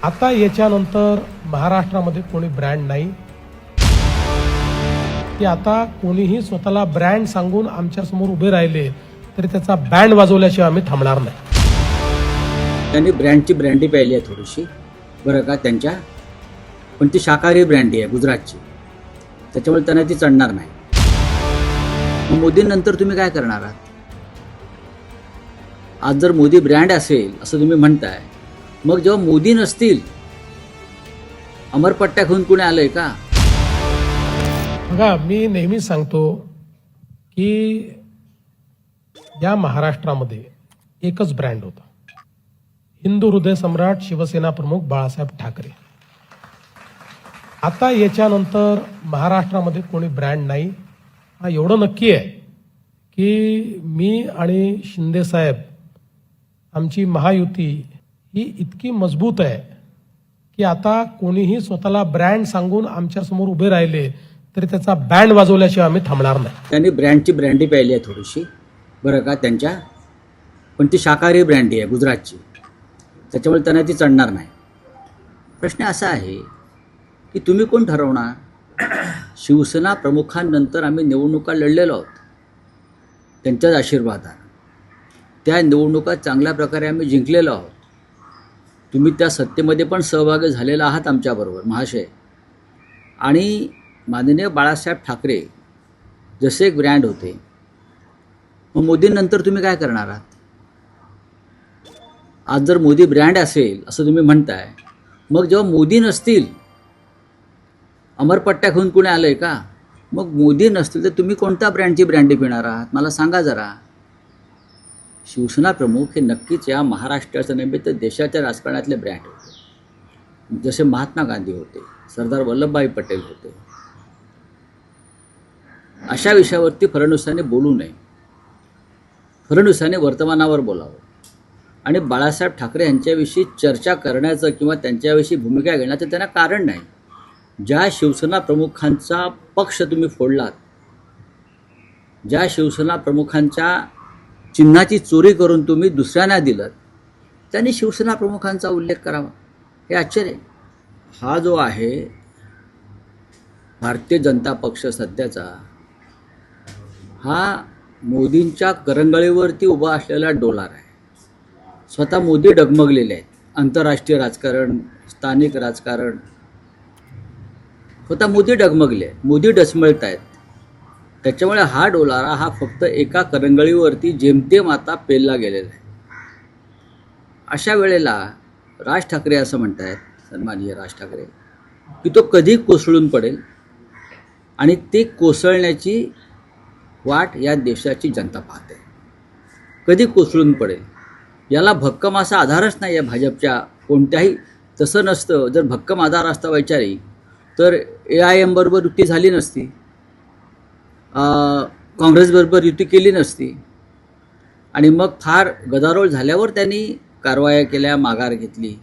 आता याच्यानंतर महाराष्ट्रामध्ये कोणी ब्रँड नाही की आता कोणीही स्वतःला ब्रँड सांगून आमच्या समोर उभे राहिले तरी त्याचा बँड वाजवल्याशिवाय आम्ही थांबणार नाही। त्यांनी ब्रँडची ब्रँडी पाहिली आहे थोडीशी बरं का त्यांच्या, पण ती शाकाहारी ब्रँडी आहे गुजरातची, त्याच्यामुळे त्यांना ती चढणार नाही। मग मोदींनंतर तुम्ही काय करणार आहात? आज जर मोदी ब्रँड असेल असं तुम्ही म्हणताय, मग जेव्हा मोदी नसतील अमरपट्ट्या घेऊन कुणी आलंय का? बघा, मी नेहमी सांगतो की या महाराष्ट्रामध्ये एकच ब्रँड होता, हिंदू हृदय सम्राट शिवसेना प्रमुख बाळासाहेब ठाकरे। आता याच्यानंतर महाराष्ट्रामध्ये कोणी ब्रँड नाही, हा एवढं नक्की आहे की मी आणि शिंदे साहेब आमची महायुती ही इतकी मजबूत आहे की आता कोणीही स्वतःला ब्रँड सांगून आमच्या समोर उभे राहिले तरी त्याचा बँड वाजवल्याशिवाय आम्ही थांबणार नाही। त्यांनी ब्रँडची ब्रँडी पाहिली आहे थोडीशी बरं का त्यांच्या, पण ती शाकाहारी ब्रँडी आहे गुजरातची, त्याच्यामुळे त्यांना ती चढणार नाही। प्रश्न असा आहे की तुम्ही कोण ठरवणार? शिवसेना प्रमुखांनंतर आम्ही निवडणुका लढलेलो आहोत त्यांच्याच आशीर्वादाने, त्या निवडणुका चांगल्या प्रकारे आम्ही जिंकलेलो आहोत। तुम्ही त्या सत्तेमध्ये पण सहभागी झालेला आहात आमच्याबरोबर महाशय। आणि माननीय बाळासाहेब ठाकरे जसे एक ब्रँड होते, मग मोदींनंतर तुम्ही काय करणार आहात? आज जर मोदी ब्रँड असेल असं तुम्ही म्हणताय, मग जेव्हा मोदी नसतील अमरपट्ट्या घेऊन कुणी आलंय का? मग मोदी नसतील तर तुम्ही कोणत्या ब्रँडची ब्रँडी पिणार आहात मला सांगा जरा। शिवसेना प्रमुख हे नक्कीच या महाराष्ट्राच्या नव्हे तर देशाच्या राजकारणातले ब्रँड होते, जसे महात्मा गांधी होते, सरदार वल्लभभाई पटेल होते। अशा विषयावरती फडणवीसांनी बोलू नये, फडणवीसांनी वर्तमानावर बोलावं आणि बाळासाहेब ठाकरे यांच्याविषयी चर्चा करण्याचं किंवा त्यांच्याविषयी भूमिका घेण्याचं त्यांना कारण नाही। ज्या शिवसेना प्रमुखांचा पक्ष तुम्ही फोडलात, ज्या शिवसेना प्रमुखांच्या चिन्हाची चोरी करून तुम्ही दुसऱ्यांना दिलं, त्यांनी शिवसेना प्रमुखांचा उल्लेख करावा, हे आश्चर्य। हा जो आहे भारतीय जनता पक्ष सध्याचा, हा मोदींच्या करंगळीवरती उभा असलेला डोलार आहे। स्वतः मोदी डगमगलेले आहेत, आंतरराष्ट्रीय राजकारण, स्थानिक राजकारण, स्वतः मोदी डगमगले, मोदी डचमळत आहेत। त्याच्यामुळे हा डोलारा हा फक्त एका करंगळीवरती जेमतेम आता पेलला गेलेला आहे। अशा वेळेला राज ठाकरे असं म्हणतायत, सन्माननीय राज ठाकरे, की तो कधी कोसळून पडेल आणि ते कोसळण्याची वाट या देशाची जनता पाहते। कधी कोसळून पडेल याला भक्कम असा आधारच नाही आहे भाजपच्या कोणत्याही। तसं नसतं, जर भक्कम आधार असता वैचारिक तर AIM बरोबर युती झाली नसती, काँग्रेसबरोबर युती केली नसती, आणि मग फार गदारोळ झाल्यावर त्यांनी कारवाया केल्या, माघार घेतली।